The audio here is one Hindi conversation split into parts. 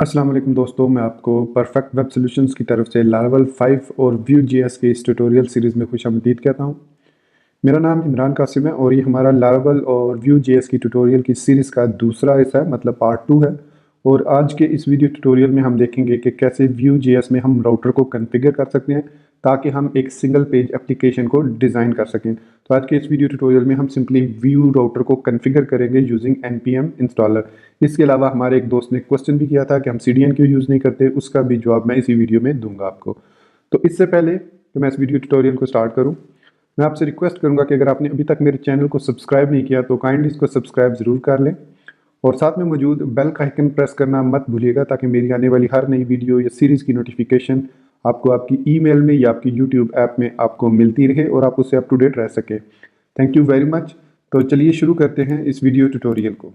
अस्सलाम वालेकुम दोस्तों, मैं आपको परफेक्ट वेब सॉल्यूशंस की तरफ से लारावेल 5 और Vue.js के इस ट्यूटोरियल सीरीज़ में खुशामदीद कहता हूं। मेरा नाम इमरान कासिम है और ये हमारा लारावेल और Vue.js की ट्यूटोरियल की सीरीज़ का दूसरा हिस्सा है, मतलब पार्ट 2 है। और आज के इस वीडियो ट्यूटोरियल में हम देखेंगे कि कैसे Vue.js में हम राउटर को कॉन्फ़िगर कर सकते हैं ताकि हम एक सिंगल पेज एप्लीकेशन को डिज़ाइन कर सकें। तो आज के इस वीडियो ट्यूटोरियल में हम सिंपली Vue राउटर को कॉन्फ़िगर करेंगे यूजिंग npm इंस्टॉलर। इसके अलावा हमारे एक दोस्त ने क्वेश्चन भी किया था कि हम CDN क्यों यूज़ नहीं करते, उसका भी जवाब मैं इसी वीडियो में दूंगा आपको। तो इससे पहले कि मैं इस वीडियो ट्यूटोरियल को स्टार्ट करूं, मैं आपसे रिक्वेस्ट करूंगा कि अगर आपने अभी तक मेरे चैनल को सब्सक्राइब नहीं किया तो काइंडली इसको सब्सक्राइब ज़रूर कर लें और साथ में मौजूद बेल का आइकन प्रेस करना मत भूलिएगा ताकि मेरी आने वाली हर नई वीडियो या सीरीज़ की नोटिफिकेशन आपको आपकी ईमेल में या आपकी यूट्यूब ऐप में आपको मिलती रहे और आप उससे अप टू डेट रह सके। Thank you very much. तो चलिए शुरू करते हैं इस वीडियो ट्यूटोरियल को।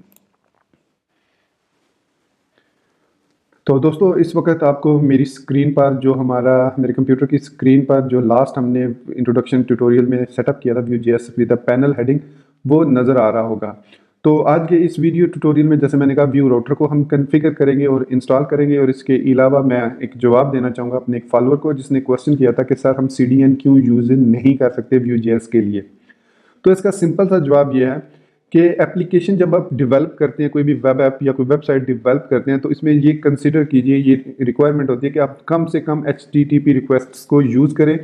तो दोस्तों, इस वक्त आपको मेरी स्क्रीन पर जो मेरे कंप्यूटर की स्क्रीन पर जो लास्ट हमने इंट्रोडक्शन ट्यूटोरियल में सेटअप किया था Vue.js with the panel heading, वो नज़र आ रहा होगा। तो आज के इस वीडियो ट्यूटोरियल में जैसे मैंने कहा, Vue राउटर को हम कॉन्फ़िगर करेंगे और इंस्टॉल करेंगे। और इसके अलावा मैं एक जवाब देना चाहूँगा अपने एक फॉलोअर को जिसने क्वेश्चन किया था कि सर हम CDN क्यों यूज़ नहीं कर सकते Vue.js के लिए। तो इसका सिंपल सा जवाब ये है कि एप्लीकेशन जब आप डेवलप करते हैं, कोई भी वेब ऐप या कोई वेबसाइट डेवलप करते हैं, तो इसमें ये कंसिडर कीजिए, ये रिक्वायरमेंट होती है कि आप कम से कम HTTP रिक्वेस्ट्स को यूज़ करें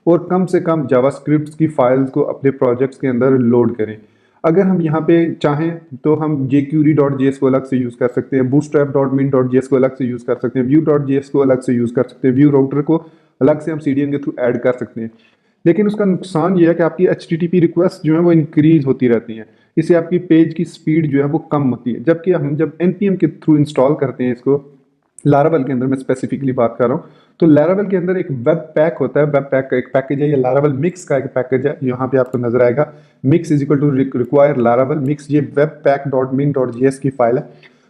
और कम से कम जावास्क्रिप्ट की फाइल्स को अपने प्रोजेक्ट्स के अंदर लोड करें। अगर हम यहाँ पे चाहें तो हम jQuery.js को अलग से यूज़ कर सकते हैं, bootstrap.min.js को अलग से यूज़ कर सकते हैं, Vue.js को अलग से यूज़ कर सकते हैं, Vue राउटर को अलग से हम CDN के थ्रू ऐड कर सकते हैं। लेकिन उसका नुकसान ये है कि आपकी HTTP रिक्वेस्ट जो है वो इंक्रीज होती रहती हैं। इससे आपकी पेज की स्पीड जो है वो कम होती है। जबकि हम जब npm के थ्रू इंस्टॉल करते हैं इसको, लारावेल के अंदर मैं स्पेसिफिकली बात कर रहा हूँ, तो लारावेल के अंदर एक वेब पैक होता है, वेब पैक का एक पैकेज है, या लारावेल मिक्स का एक पैकेज है। यहाँ पे आपको नजर आएगा mix is equal to require Laravel mix. ये webpack dot min dot JS की फाइल है।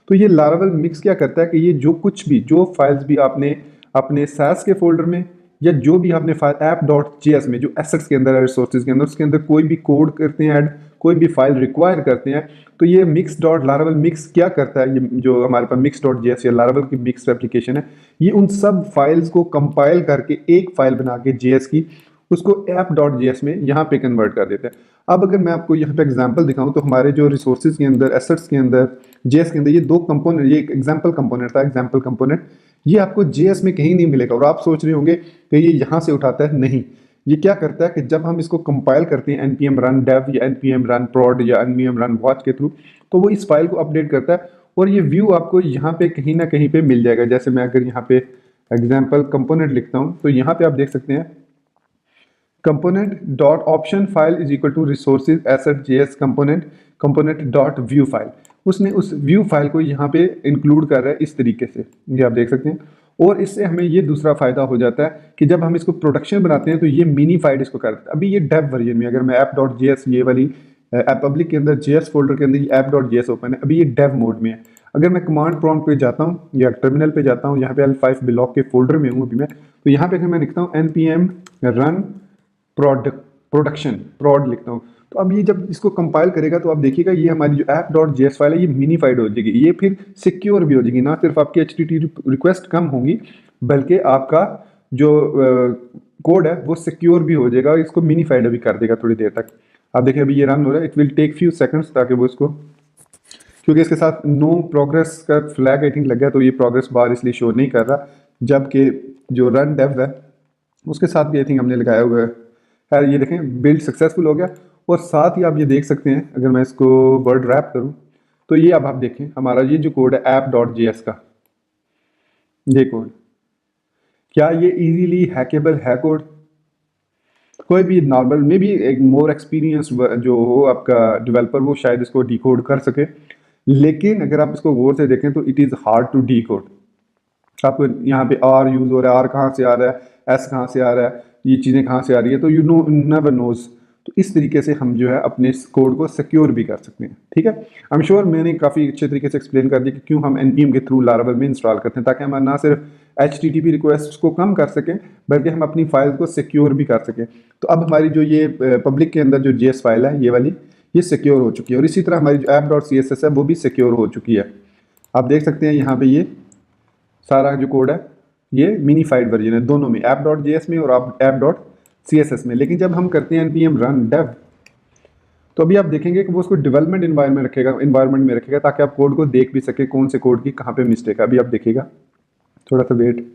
तो ये लारावेल मिक्स क्या करता है कि ये जो फाइल्स भी आपने अपने सास के फोल्डर में या जो भी आपने फाइल ऐप डॉट जेएस में जो एसेट्स के अंदर है, रिसोर्सेज के अंदर, उसके अंदर कोई भी कोड करते हैं ऐड, कोई भी फाइल रिक्वायर करते हैं, तो ये मिक्स डॉट लारावेल मिक्स क्या करता है, ये जो हमारे पास मिक्स डॉट जेएस या लारावेल की मिक्स एप्लीकेशन है, ये उन सब फाइल्स को कंपाइल करके एक फाइल बना के जेएस की उसको ऐप डॉट जेएस में यहाँ पे कन्वर्ट कर देते हैं। अब अगर मैं आपको यहाँ पे एग्जांपल दिखाऊं तो हमारे जो रिसोर्सेज के अंदर, एसेट्स के अंदर, जेएस के अंदर ये दो कंपोनेंट, ये एक एग्जाम्पल कंपोनेंट था, एग्जाम्पल कंपोनेंट, ये आपको जेएस में कहीं नहीं मिलेगा। और आप सोच रहे होंगे कि ये यहाँ से उठाता है, नहीं। ये क्या करता है कि जब हम इसको कंपाइल करते हैं npm run dev या npm run prod या npm run watch के थ्रू, तो वो इस फाइल को अपडेट करता है और ये व्यू आपको यहाँ पे कहीं ना कहीं पे मिल जाएगा। जैसे मैं अगर यहाँ पे एग्जाम्पल कंपोनेंट लिखता हूँ तो यहाँ पे आप देख सकते हैं component dot option file is equal to resources asset JS component dot view file. उसने उस व्यू फाइल को यहाँ पे इंक्लूड कर रहा है इस तरीके से, ये आप देख सकते हैं। और इससे हमें ये दूसरा फायदा हो जाता है कि जब हम इसको प्रोडक्शन बनाते हैं तो ये मिनीफाइड इसको करता है। अभी ये डेव वर्जन में, अगर मैं ऐप डॉट जेएस, ये वाली ऐप पब्लिक के अंदर जेएस फोल्डर के अंदर ऐप डॉट जेएस ओपन है, अभी ये डेव मोड में है। अगर मैं कमांड प्रॉम्प्ट पे जाता हूँ या टर्मिनल पे जाता हूँ, यहाँ पे L5 ब्लॉक के फोल्डर में हूँ अभी मैं, तो यहाँ पे अगर मैं लिखता हूँ npm run प्रोडक्शन prod लिखता हूँ, तो अब ये जब इसको कंपाइल करेगा तो आप देखिएगा ये हमारी जो ऐप डॉट जेएस फाइल है ये मिनीफाइड हो जाएगी। ये फिर सिक्योर भी हो जाएगी, ना सिर्फ आपकी HTTP रिक्वेस्ट कम होंगी बल्कि आपका जो कोड है वो सिक्योर भी हो जाएगा। इसको मिनीफाइड भी कर देगा थोड़ी देर तक। आप देखिए अभी ये रन हो रहा है, it will take few seconds ताकि वो इसको, क्योंकि इसके साथ नो प्रोग्रेस का फ्लैग आई थिंक लग गया, तो ये प्रोग्रेस बार इसलिए शो नहीं कर रहा, जबकि जो रन डेव है उसके साथ भी आई थिंक हमने लगाया हुआ है। खैर ये देखें बिल्ड सक्सेसफुल हो गया। और साथ ही आप ये देख सकते हैं, अगर मैं इसको वर्ड रैप करूं तो ये अब आप देखें हमारा ये जो कोड है ऐप डॉट जेएस का, ये कोड, क्या ये इजीली हैकेबल है कोड? कोई भी नॉर्मल मे बी एक मोर एक्सपीरियंस जो हो आपका डेवलपर, वो शायद इसको डिकोड कर सके। लेकिन अगर आप इसको गौर से देखें तो it is hard to decode. आपको यहाँ पे आर यूज हो रहा है, आर कहाँ से आ रहा है, एस कहाँ से आ रहा है, ये चीज़ें कहाँ से आ रही है, तो यू नो नेवर नोज। तो इस तरीके से हम जो है अपने कोड को सिक्योर भी कर सकते हैं। ठीक है, आई एम श्योर मैंने काफ़ी अच्छे तरीके से एक्सप्लेन कर दिया कि क्यों हम npm के थ्रू लारावेल में इंस्टॉल करते हैं, ताकि हम ना सिर्फ HTTP रिक्वेस्ट को कम कर सकें बल्कि हम अपनी फाइल को सिक्योर भी कर सकें। तो अब हमारी जो ये पब्लिक के अंदर जो जेएस फाइल है ये वाली, ये सिक्योर हो चुकी है। और इसी तरह हमारी जो ऐप डॉट CSS है वो भी सिक्योर हो चुकी है। आप देख सकते हैं यहाँ पे ये सारा जो कोड है ये मिनीफाइड वर्जन है दोनों में, app.js में और app.css में। लेकिन जब हम करते हैं npm run dev, तो अभी आप देखेंगे कि वो उसको डेवलपमेंट इन्वायरमेंट में रखेगा ताकि आप कोड को देख भी सके कौन से कोड की कहाँ पे मिस्टेक है। अभी आप देखिएगा, थोड़ा सा वेट।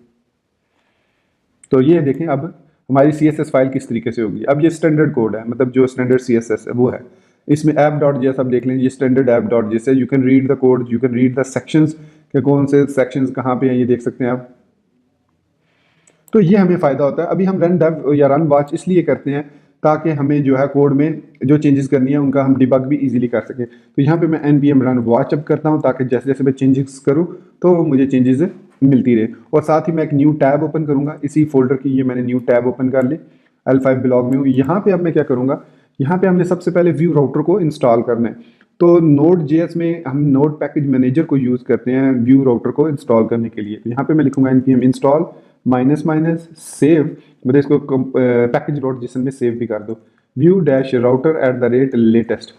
तो ये देखें अब हमारी CSS फाइल किस तरीके से होगी। अब ये स्टैंडर्ड कोड है, मतलब जो स्टैंडर्ड CSS है वो है। इसमें app.js आप देख लें, ये स्टैंडर्ड app.js है। You can read the code, you can read the sections के कौन से सेक्शंस कहाँ पे हैं, ये देख सकते हैं आप। तो ये हमें फ़ायदा होता है। अभी हम रन डेव या रन वॉच इसलिए करते हैं ताकि हमें जो है कोड में जो चेंजेस करनी है उनका हम डिबग भी इजीली कर सकें। तो यहाँ पे मैं npm रन वॉच अब करता हूँ ताकि जैसे जैसे मैं चेंजेस करूँ तो मुझे चेंजेस मिलती रहे। और साथ ही मैं एक न्यू टैब ओपन करूँगा इसी फोल्डर की, ये मैंने न्यू टैब ओपन कर ली, L5 ब्लॉग में हूँ। यहाँ पे अब मैं क्या करूँगा, यहाँ पे हमने सबसे पहले व्यू राउटर को इंस्टॉल करना है। तो Node.js में हम नोड पैकेज मैनेजर को यूज़ करते हैं व्यू राउटर को इंस्टॉल करने के लिए। तो यहाँ पे मैं लिखूंगा npm इंस्टॉल -- सेव, मतलब इसको पैकेज डॉट जेसन में सेव भी कर दो, व्यू डैश राउटर @लेटेस्ट।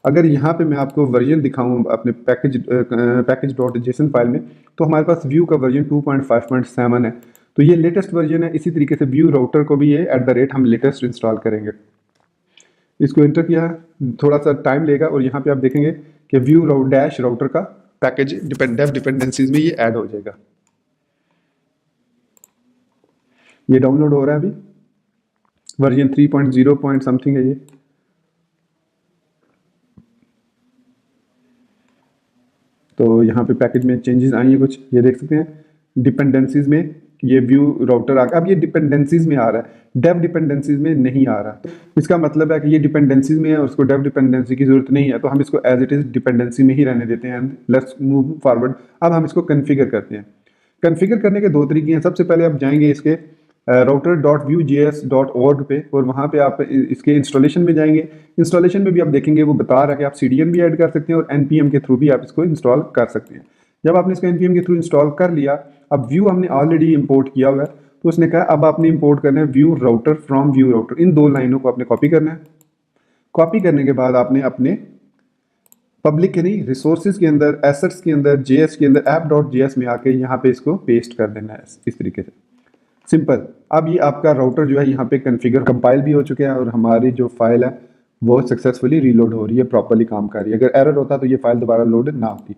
अगर यहाँ पे मैं आपको वर्जन दिखाऊँ अपने पैकेज डॉट जेसन फाइल में, तो हमारे पास व्यू का वर्जन 2.5.7 है। तो ये लेटेस्ट वर्जन है। इसी तरीके से व्यू राउटर को भी ये हम लेटेस्ट इंस्टॉल करेंगे। इसको एंटर किया, थोड़ा सा टाइम लेगा और यहाँ पे आप देखेंगे कि व्यू डैश राउटर का पैकेज डेव डिपेंडेंसीज में ये ऐड हो जाएगा। ये डाउनलोड हो रहा है, अभी वर्जन 3.0 पॉइंट समथिंग है ये। तो यहाँ पे पैकेज में चेंजेस आई हैं कुछ, ये देख सकते हैं। डिपेंडेंसीज में ये व्यू राउटर आ गया। अब ये डिपेंडेंसीज में आ रहा है, डेव डिपेंडेंसीज में नहीं आ रहा। तो इसका मतलब है कि ये डिपेंडेंसीज में है और उसको डेव डिपेंडेंसी की जरूरत नहीं है, तो हम इसको एज इट इज डिपेंडेंसी में ही रहने देते हैं। Let's move forward. अब हम इसको कन्फिगर करते हैं। कन्फिगर करने के दो तरीके हैं। सबसे पहले आप जाएंगे इसके router.vue.js.org पे और वहाँ पे आप इसके इंस्टॉलेशन में जाएंगे। इंस्टॉलेशन में भी आप देखेंगे वो बता रहा है कि आप CDN भी ऐड कर सकते हैं और npm के थ्रू भी आप इसको इंस्टॉल कर सकते हैं। जब आपने इसको npm के थ्रू इंस्टॉल कर लिया, अब व्यू हमने ऑलरेडी इंपोर्ट किया हुआ है, तो उसने कहा अब आपने इंपोर्ट करना है Vue router from Vue router. इन दो लाइनों को आपने कॉपी करना है। कॉपी करने के बाद आपने अपने पब्लिक के नहीं रिसोर्सेज के अंदर, एसेट्स के अंदर, JS के अंदर app.js में आके यहाँ पे इसको पेस्ट कर देना है इस तरीके से, सिंपल। अब ये आपका राउटर जो है यहाँ पे कॉन्फ़िगर कंपाइल भी हो चुका है और हमारी जो फाइल है वो सक्सेसफुली रीलोड हो रही है, प्रॉपर्ली काम कर रही है। अगर एरर होता तो ये फाइल दोबारा लोड ना होती।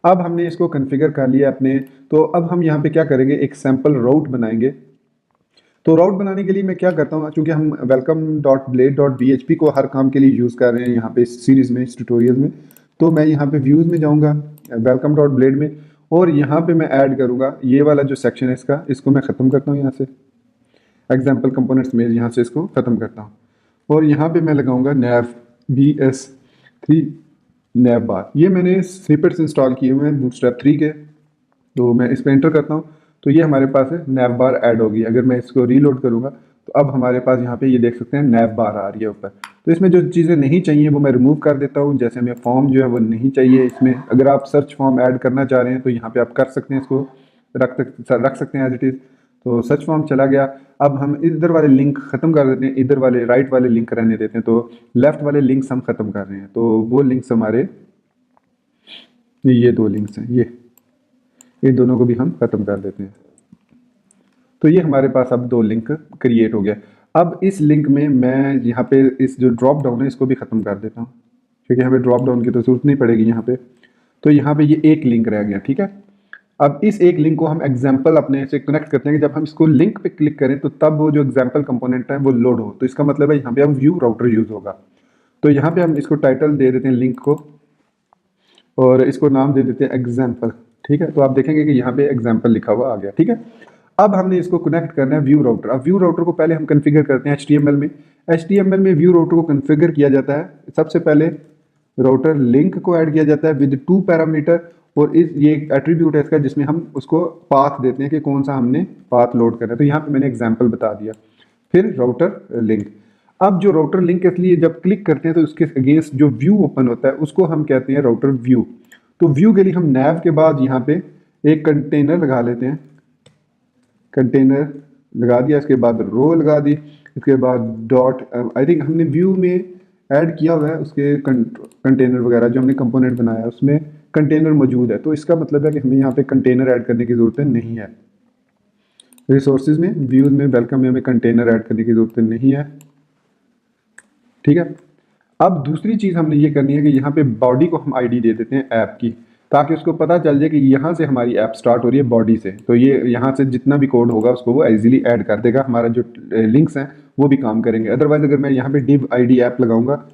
अब हमने इसको कॉन्फ़िगर कर लिया अपने, तो अब हम यहाँ पे क्या करेंगे, एक सैम्पल राउट बनाएंगे। तो राउट बनाने के लिए मैं क्या करता हूँ, चूँकि हम welcome.blade.php को हर काम के लिए यूज़ कर रहे हैं यहाँ पे इस सीरीज़ में, इस ट्यूटोरियल में, तो मैं यहाँ पे व्यूज़ में जाऊँगा welcome.blade में और यहाँ पे मैं ऐड करूँगा ये वाला जो सेक्शन है इसका, इसको मैं ख़त्म करता हूँ यहाँ से, एग्जाम्पल कंपोनेंट्स में यहाँ से इसको ख़त्म करता हूँ और यहाँ पे मैं लगाऊंगा nav vs3 nav बार। ये मैंने स्निपेट्स इंस्टॉल किए हुए हैं बूटस्ट्रैप 3 के, तो मैं इस पर एंटर करता हूँ तो ये हमारे पास है nav बार ऐड होगी। अगर मैं इसको रीलोड करूँगा तो अब हमारे पास यहाँ पे ये देख सकते हैं nav बार आ रही है ऊपर। तो इसमें जो चीज़ें नहीं चाहिए वो मैं रिमूव कर देता हूँ। जैसे हमें फॉर्म जो है वो नहीं चाहिए इसमें। अगर आप सर्च फॉर्म ऐड करना चाह रहे हैं तो यहाँ पे आप कर सकते हैं, इसको रख सकते हैं एज इट इज़। तो सर्च फॉर्म चला गया। अब हम इधर वाले लिंक ख़त्म कर देते हैं, इधर वाले राइट वाले लिंक रहने देते हैं। तो लेफ़्ट वाले लिंक्स हम ख़त्म कर रहे हैं, तो वो लिंक्स हमारे ये दो लिंक्स हैं, ये दोनों को भी हम ख़त्म कर देते हैं। तो ये हमारे पास अब दो लिंक क्रिएट हो गया। अब इस लिंक में मैं यहाँ पे इस जो ड्रॉप डाउन है इसको भी ख़त्म कर देता हूँ, क्योंकि हमें ड्रॉप डाउन की तो जरूरत नहीं पड़ेगी यहाँ पे। तो यहाँ पे ये एक लिंक रह गया, ठीक है। अब इस एक लिंक को हम एग्जाम्पल अपने से कनेक्ट करते हैं कि जब हम इसको लिंक पे क्लिक करें तो तब वो जो एग्जाम्पल कंपोनेंट है वो लोड हो। तो इसका मतलब है यहाँ पे अब व्यू राउटर यूज़ होगा। तो यहाँ पे हम इसको टाइटल दे देते हैं लिंक को और इसको नाम दे देते हैं एग्जाम्पल, ठीक है। तो आप देखेंगे कि यहाँ पे एग्जाम्पल लिखा हुआ आ गया, ठीक है। अब हमने इसको कनेक्ट करना है व्यू राउटर। अब व्यू राउटर को पहले हम कन्फिगर करते हैं HTML में। HTML में व्यू राउटर को कन्फिगर किया जाता है, सबसे पहले राउटर लिंक को ऐड किया जाता है विद 2 पैरामीटर और ये एक एट्रीब्यूट है इसका जिसमें हम उसको पाथ देते हैं कि कौन सा हमने पाथ लोड करना है। तो यहाँ पे मैंने एग्जांपल बता दिया। फिर राउटर लिंक। अब जो राउटर लिंक के लिए जब क्लिक करते हैं तो उसके अगेंस्ट जो व्यू ओपन होता है उसको हम कहते हैं राउटर व्यू। तो व्यू के लिए हम nav के बाद यहाँ पे एक कंटेनर लगा लेते हैं, कंटेनर लगा दिया, इसके बाद रो लगा दी, इसके बाद डॉट, आई थिंक हमने व्यू में ऐड किया हुआ है उसके कंटेनर वगैरह जो हमने कंपोनेंट बनाया है उसमें कंटेनर मौजूद है, तो इसका मतलब है कि हमें यहाँ पे कंटेनर ऐड करने की ज़रूरत नहीं है। रिसोर्सेज में, व्यूज़ में, वेलकम में हमें कंटेनर ऐड करने की ज़रूरत नहीं है, ठीक है। अब दूसरी चीज़ हमने ये करनी है कि यहाँ पे बॉडी को हम आईडी दे देते हैं ऐप की, ताकि उसको पता चल जाए कि यहाँ से हमारी ऐप स्टार्ट हो रही है बॉडी से, तो ये यहाँ से जितना भी कोड होगा उसको वो इजीली ऐड कर देगा, हमारा जो लिंक्स हैं वो भी काम करेंगे। अदरवाइज अगर मैं यहाँ पे div id ऐप लगाऊंगा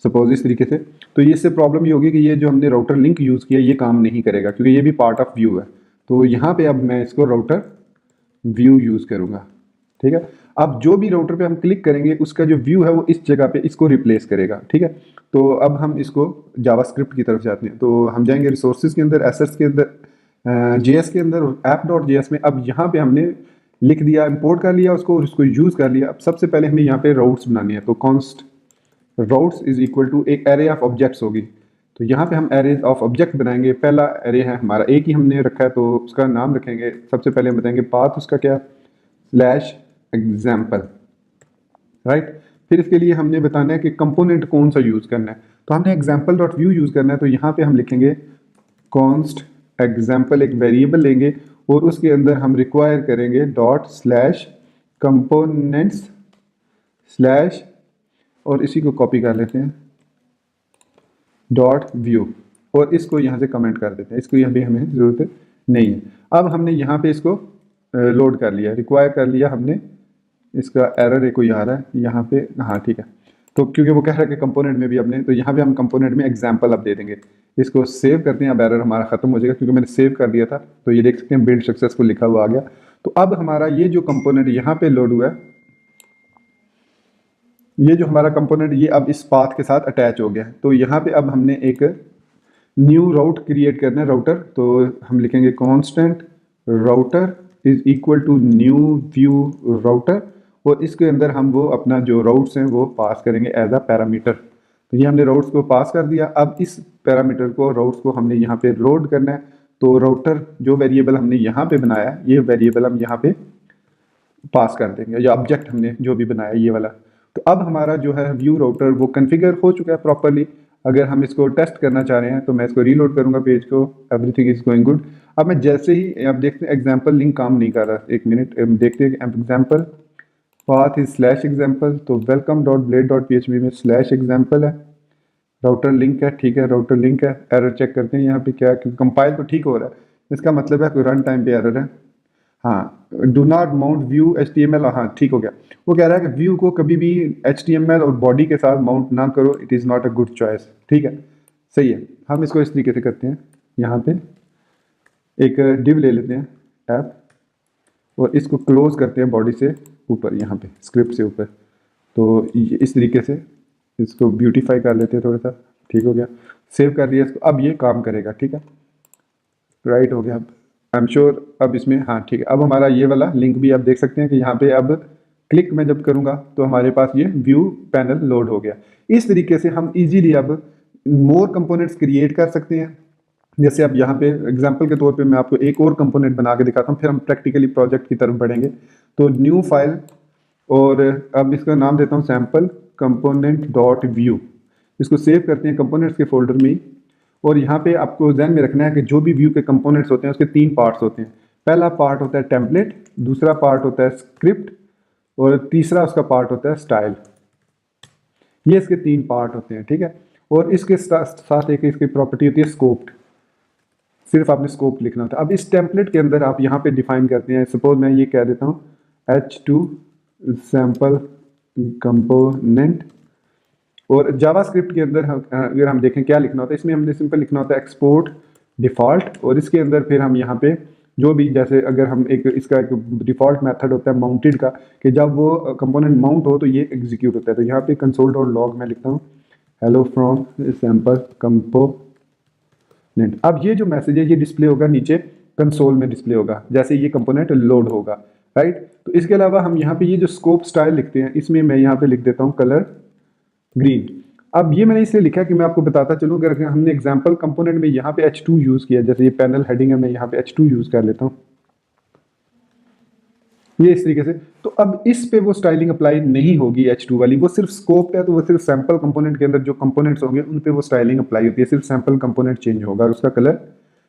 सपोज इस तरीके से, तो ये इससे प्रॉब्लम ये होगी कि ये जो हमने राउटर लिंक यूज़ किया ये काम नहीं करेगा, क्योंकि ये भी पार्ट ऑफ व्यू है। तो यहाँ पे अब मैं इसको राउटर व्यू यूज़ करूँगा, ठीक है। अब जो भी राउटर पे हम क्लिक करेंगे उसका जो व्यू है वो इस जगह पे इसको रिप्लेस करेगा, ठीक है। तो अब हम इसको जावास्क्रिप्ट की तरफ जाते हैं, तो हम जाएंगे रिसोर्सेज के अंदर, एसेट्स के अंदर, जेएस के अंदर, app.js में। अब यहाँ पे हमने लिख दिया, इंपोर्ट कर लिया उसको और उसको यूज़ कर लिया। अब सबसे पहले हमें यहाँ पे राउट्स बनानी है, तो const routes is equal to एक एरे ऑफ ऑब्जेक्ट्स होगी, तो यहाँ पे हम एरे ऑफ ऑब्जेक्ट बनाएंगे। पहला एरे है हमारा, एक ही हमने रखा है तो उसका नाम रखेंगे। सबसे पहले हम बताएंगे पाथ उसका क्या, स्लैश एग्जाम्पल, राइट। फिर इसके लिए हमने बताना है कि कंपोनेंट कौन सा यूज़ करना है, तो हमने एग्जाम्पल डॉट व्यू यूज़ करना है, तो यहाँ पे हम लिखेंगे कॉन्स्ट एग्जाम्पल, एक वेरिएबल लेंगे और उसके अंदर हम रिक्वायर करेंगे डॉट स्लैश कंपोनेंट्स स्लैश, और इसी को कॉपी कर लेते हैं, डॉट व्यू, और इसको यहाँ से कमेंट कर देते हैं, इसको यहाँ भी हमें ज़रूरत नहीं है। अब हमने यहाँ पे इसको लोड कर लिया, रिक्वायर कर लिया हमने, इसका एरर एक कोई आ रहा है यहाँ पे, हाँ ठीक है। तो क्योंकि वो कह रहा है कि कंपोनेंट में भी हमने, तो यहाँ पे हम कंपोनेंट में एग्जाम्पल अब दे देंगे। इसको सेव करते हैं, अब एरर हमारा खत्म हो जाएगा क्योंकि मैंने सेव कर दिया था। तो ये देख सकते हैं बिल्ड सक्सेसफुल लिखा हुआ आ गया। तो अब हमारा ये जो कंपोनेंट यहाँ पे लोड हुआ है, ये जो हमारा कंपोनेंट ये अब इस पाथ के साथ अटैच हो गया है। तो यहाँ पे अब हमने एक न्यू राउट क्रिएट करना है, राउटर। तो हम लिखेंगे constant router is equal to new view router, और इसके अंदर हम वो अपना जो राउट्स हैं वो पास करेंगे एज अ पैरामीटर। तो ये हमने राउट्स को पास कर दिया। अब इस पैरामीटर को, राउट्स को हमने यहाँ पे लोड करना है। तो राउटर जो वेरिएबल हमने यहाँ पे बनाया, ये वेरिएबल हम यहाँ पे पास कर देंगे, या ऑब्जेक्ट हमने जो भी बनाया ये वाला। तो अब हमारा जो है व्यू राउटर वो कन्फिगर हो चुका है प्रॉपरली। अगर हम इसको टेस्ट करना चाह रहे हैं तो मैं इसको रीलोड करूंगा पेज को, एवरीथिंग इज गोइंग गुड। अब मैं जैसे ही, आप देखते हैं एग्जाम्पल लिंक काम नहीं कर रहा, एक मिनट देखते हैं example path is slash example, तो welcome dot blade dot PHP में स्लैश एग्जाम्पल है, राउटर लिंक है, ठीक है राउटर लिंक है। एरर चेक करते हैं यहाँ पे क्या, क्योंकि कंपाइल तो ठीक हो रहा है, इसका मतलब है कोई रन टाइम पे एरर है। हाँ, do not mount view HTML, हाँ ठीक हो गया। वो कह रहा है कि व्यू को कभी भी HTML और बॉडी के साथ माउंट ना करो, it is not a good choice, ठीक है सही है। हम इसको इस तरीके से करते हैं, यहाँ पे एक डिव ले लेते हैं ऐप, और इसको क्लोज करते हैं बॉडी से ऊपर, यहाँ पे स्क्रिप्ट से ऊपर। तो इस तरीके से इसको ब्यूटीफाई कर लेते हैं थोड़ा सा, ठीक हो गया। सेव कर दिया इसको, अब ये काम करेगा, ठीक है राइट हो गया। अब आई एम श्योर अब इसमें, हाँ ठीक है। अब हमारा ये वाला लिंक भी आप देख सकते हैं कि यहाँ पे अब क्लिक मैं जब करूँगा तो हमारे पास ये व्यू पैनल लोड हो गया। इस तरीके से हम इजीली अब मोर कंपोनेंट्स क्रिएट कर सकते हैं। जैसे अब यहाँ पे एग्जांपल के तौर पे मैं आपको एक और कंपोनेंट बना के दिखाता हूँ, फिर हम प्रैक्टिकली प्रोजेक्ट की तरफ बढ़ेंगे। तो न्यू फाइल, और अब इसका नाम देता हूँ सैम्पल कंपोनेंट डॉट व्यू। इसको सेव करते हैं कंपोनेंट्स के फोल्डर में। और यहाँ पे आपको ध्यान में रखना है कि जो भी व्यू के कंपोनेंट्स होते हैं उसके 3 पार्ट्स होते हैं। पहला पार्ट होता है टेम्पलेट, दूसरा पार्ट होता है स्क्रिप्ट, और तीसरा उसका पार्ट होता है स्टाइल। ये इसके 3 पार्ट होते हैं, ठीक है। और इसके साथ एक इसकी प्रॉपर्टी होती है स्कोप्ड, सिर्फ आपने स्कोप लिखना होता है। अब इस टेम्पलेट के अंदर आप यहाँ पे डिफाइन करते हैं, सपोज मैं ये कह देता हूँ H2 सैम्पल कंपोनेंट। और जावास्क्रिप्ट के अंदर अगर हम देखें क्या लिखना होता है, इसमें हमने सिंपल लिखना होता है एक्सपोर्ट डिफ़ॉल्ट, और इसके अंदर फिर हम यहाँ पे जो भी, जैसे अगर हम इसका एक डिफ़ॉल्ट मेथड होता है माउंटेड का, कि जब वो कंपोनेंट माउंट हो तो ये एग्जीक्यूट होता है। तो यहाँ पे कंसोल डॉट लॉग मैं लिखता हूँ हेलो फ्रॉम सैम्पल कंपोनेंट। अब ये जो मैसेज है ये डिस्प्ले होगा नीचे कंसोल में, डिस्प्ले होगा जैसे ये कंपोनेंट लोड होगा, राइट। तो इसके अलावा हम यहाँ पे ये जो स्कोप स्टाइल लिखते हैं, इसमें मैं यहाँ पे लिख देता हूँ कलर ग्रीन। अब ये मैंने इसलिए लिखा कि मैं आपको बताता चलूँ, अगर हमने एग्जांपल कंपोनेंट में यहाँ पे H2 यूज़ किया, जैसे ये पैनल हेडिंग है, मैं यहाँ पे H2 यूज़ कर लेता हूँ। ये इस तरीके से। तो अब इस पे वो स्टाइलिंग अप्लाई नहीं होगी H2 वाली, वो सिर्फ स्कोप है, तो वो सिर्फ सैंपल कंपोनेंट के अंदर जो कंपोनेंट्स होंगे उन पे वो स्टाइलिंग अप्लाई होती है, सिर्फ सैंपल कंपोनेंट चेंज होगा, उसका कलर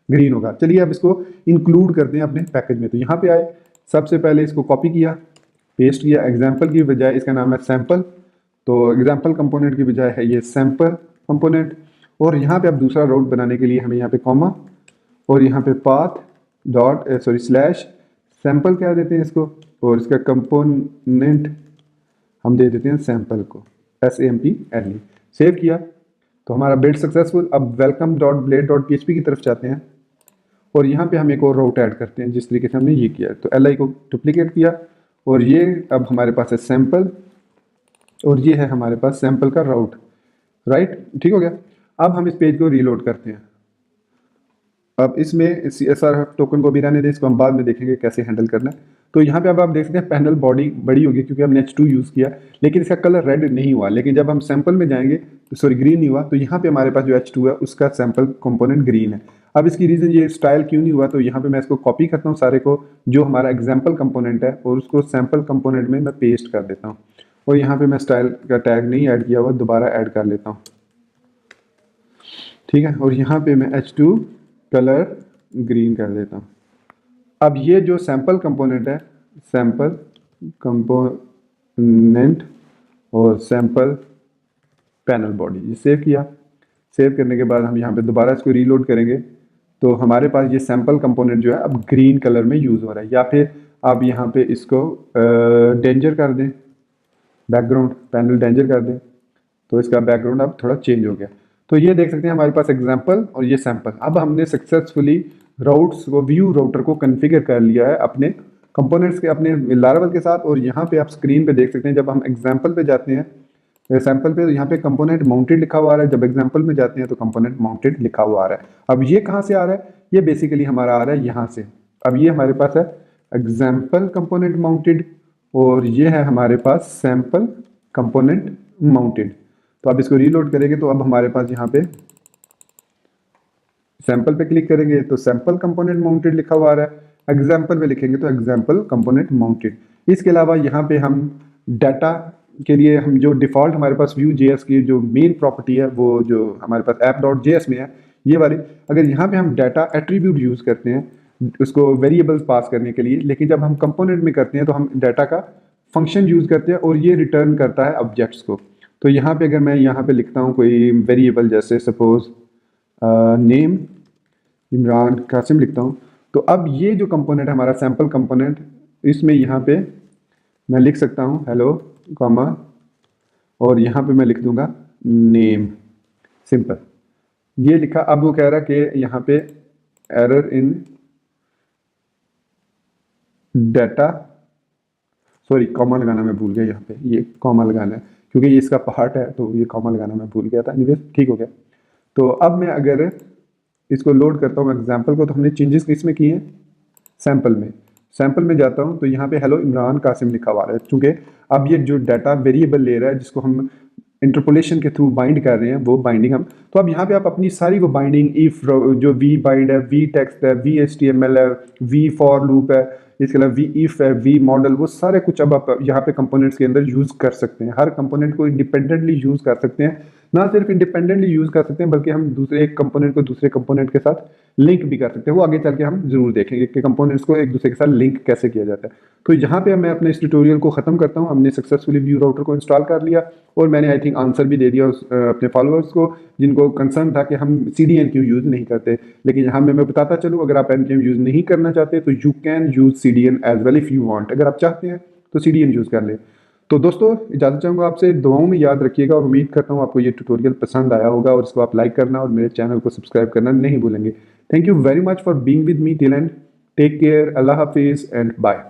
ग्रीन होगा। चलिए अब इसको इंक्लूड करते हैं अपने पैकेज में। तो यहाँ पे आए, सबसे पहले इसको कॉपी किया, पेस्ट किया, एग्जाम्पल की बजाय इसका नाम है सैंपल, तो एग्जाम्पल कंपोनेंट की बजाय है ये सैंपल कंपोनेंट। और यहाँ पे अब दूसरा राउट बनाने के लिए हमें यहाँ पे कॉमा और यहाँ पे पाथ डॉट स्लैश सैंपल क्या देते हैं इसको, और इसका कंपोनेंट हम दे देते हैं सैंपल को, SAMPLE। सेव किया तो हमारा बिल्ड सक्सेसफुल। अब welcome dot blade dot PHP की तरफ जाते हैं और यहाँ पे हम एक और राउट ऐड करते हैं जिस तरीके से हमने ये किया। तो LI को डुप्लीकेट किया और ये अब हमारे पास है सैंपल और ये है हमारे पास सैंपल का राउट, राइट, ठीक हो गया। अब हम इस पेज को रीलोड करते हैं। अब इसमें CSR टोकन को भी रहने दें, इसको हम बाद में देखेंगे कैसे हैंडल करना है। तो यहाँ पे अब आप देख सकते हैं पैनल बॉडी बड़ी होगी क्योंकि हमने H2 यूज़ किया, लेकिन इसका कलर रेड नहीं हुआ। लेकिन जब हम सैंपल में जाएंगे तो सॉरी ग्रीन नहीं हुआ, तो यहाँ पे हमारे पास जो H2 है उसका सैंपल कंपोनेंट ग्रीन है। अब इसकी रीज़न ये स्टाइल क्यों नहीं हुआ, तो यहाँ पे मैं इसको कॉपी करता हूँ सारे को जो हमारा एग्जाम्पल कंपोनेंट है और उसको सैंपल कंपोनेंट में मैं पेस्ट कर देता हूँ। और यहाँ पे मैं स्टाइल का टैग नहीं ऐड किया हुआ, दोबारा ऐड कर लेता हूँ, ठीक है। और यहाँ पे मैं H2 कलर ग्रीन कर देता हूँ। अब ये जो सैंपल कंपोनेंट है, सैंपल कंपोनेंट और सैंपल पैनल बॉडी, ये सेव किया। सेव करने के बाद हम यहाँ पे दोबारा इसको रीलोड करेंगे तो हमारे पास ये सैंपल कंपोनेंट जो है अब ग्रीन कलर में यूज़ हो रहा है। या फिर आप यहाँ पे इसको डेंजर कर दें, बैकग्राउंड पैनल डेंजर कर दें, तो इसका बैकग्राउंड अब थोड़ा चेंज हो गया। तो ये देख सकते हैं हमारे पास एग्जाम्पल और ये सैंपल। अब हमने सक्सेसफुली राउट्स को, व्यू राउटर को कॉन्फ़िगर कर लिया है अपने कंपोनेंट्स के, अपने लारावल के साथ। और यहाँ पे आप स्क्रीन पे देख सकते हैं जब हम एग्जाम्पल पे जाते हैं, सैंपल पे, तो यहाँ पे कंपोनेंट माउंटेड लिखा हुआ आ रहा है। जब एग्जाम्पल में जाते हैं तो कंपोनेंट माउंटेड लिखा हुआ आ रहा है। अब ये कहाँ से आ रहा है, ये बेसिकली हमारा आ रहा है यहाँ से। अब ये हमारे पास है एग्जाम्पल कंपोनेंट माउंटेड और ये है हमारे पास सैंपल कंपोनेंट माउंटेड। तो अब इसको रीलोड करेंगे तो अब हमारे पास यहाँ पे सैंपल पे क्लिक करेंगे तो सैंपल कंपोनेंट माउंटेड लिखा हुआ आ रहा है, एग्जाम्पल पे लिखेंगे तो एग्जाम्पल कंपोनेंट माउंटेड। इसके अलावा यहाँ पे हम डाटा के लिए हम जो डिफ़ॉल्ट हमारे पास Vue.js की जो मेन प्रॉपर्टी है वो जो हमारे पास app.js में है ये वाली, अगर यहाँ पे हम डाटा एट्रीब्यूट यूज़ करते हैं उसको वेरिएबल्स पास करने के लिए, लेकिन जब हम कंपोनेंट में करते हैं तो हम डाटा का फंक्शन यूज़ करते हैं और ये रिटर्न करता है ऑब्जेक्ट्स को। तो यहाँ पे अगर मैं यहाँ पे लिखता हूँ कोई वेरिएबल, जैसे सपोज नेम इमरान कासिम लिखता हूँ, तो अब ये जो कंपोनेंट है हमारा सैंपल कंपोनेंट, इसमें यहाँ पे मैं लिख सकता हूँ हेलो कॉमा और यहाँ पे मैं लिख दूंगा नेम, सिंपल, ये लिखा। अब वो कह रहा है कि यहाँ पे error in data, sorry comma लगाना मैं भूल गया, यहाँ पे ये कॉमा लगाना है क्योंकि ये इसका पार्ट है तो ये कॉमा लगाना मैं भूल गया था। एनीवेज ठीक हो गया। तो अब मैं अगर इसको लोड करता हूँ एग्जाम्पल को, तो हमने चेंजेस किस में किए हैं, सैंपल में। सैंपल में जाता हूँ तो यहाँ पे हेलो इमरान कासिम लिखा हुआ है, चूँकि अब ये जो डाटा वेरिएबल ले रहा है जिसको हम इंटरपोलेशन के थ्रू बाइंड कर रहे हैं वो बाइंडिंग हम, तो अब यहाँ पे आप अपनी सारी वो बाइंडिंग इफ जो वी बाइंड है, वी टेक्स्ट है, वी HTML है, वी फॉर लूप है, इसके अलावा वी इफ है, वी मॉडल, वो सारे कुछ अब आप यहाँ पे कंपोनेंट्स के अंदर यूज़ कर सकते हैं। हर कंपोनेंट को इंडिपेंडेंटली यूज़ कर सकते हैं, ना सिर्फ इंडिपेंडेंटली यूज़ कर सकते हैं बल्कि हम दूसरे एक कंपोनेंट को दूसरे कंपोनेंट के साथ लिंक भी कर सकते हैं। वो आगे चल के हम जरूर देखेंगे कि कंपोनेंट्स को एक दूसरे के साथ लिंक कैसे किया जाता है। तो यहाँ पे मैं अपने इस ट्यूटोरियल को ख़त्म करता हूँ। हमने सक्सेसफुली व्यू राउटर को इंस्टॉल कर लिया और मैंने आई थिंक आंसर भी दे दिया अपने फॉलोअर्स को जिनको कंसर्न था कि हम CDN क्यों यूज़ नहीं करते। लेकिन यहाँ मैं बताता चलूँ, अगर आप NPM यूज़ नहीं करना चाहते तो you can use CDN as well if you want. अगर आप चाहते हैं तो CDN यूज़ कर लें। तो दोस्तों इजाज़त चाहूँगा आपसे, दुआओं में याद रखिएगा और उम्मीद करता हूँ आपको ये ट्यूटोरियल पसंद आया होगा और इसको आप लाइक करना और मेरे चैनल को सब्सक्राइब करना नहीं भूलेंगे। Thank you very much for being with me till end. Take care, अल्लाह हाफिज़ एंड बाय।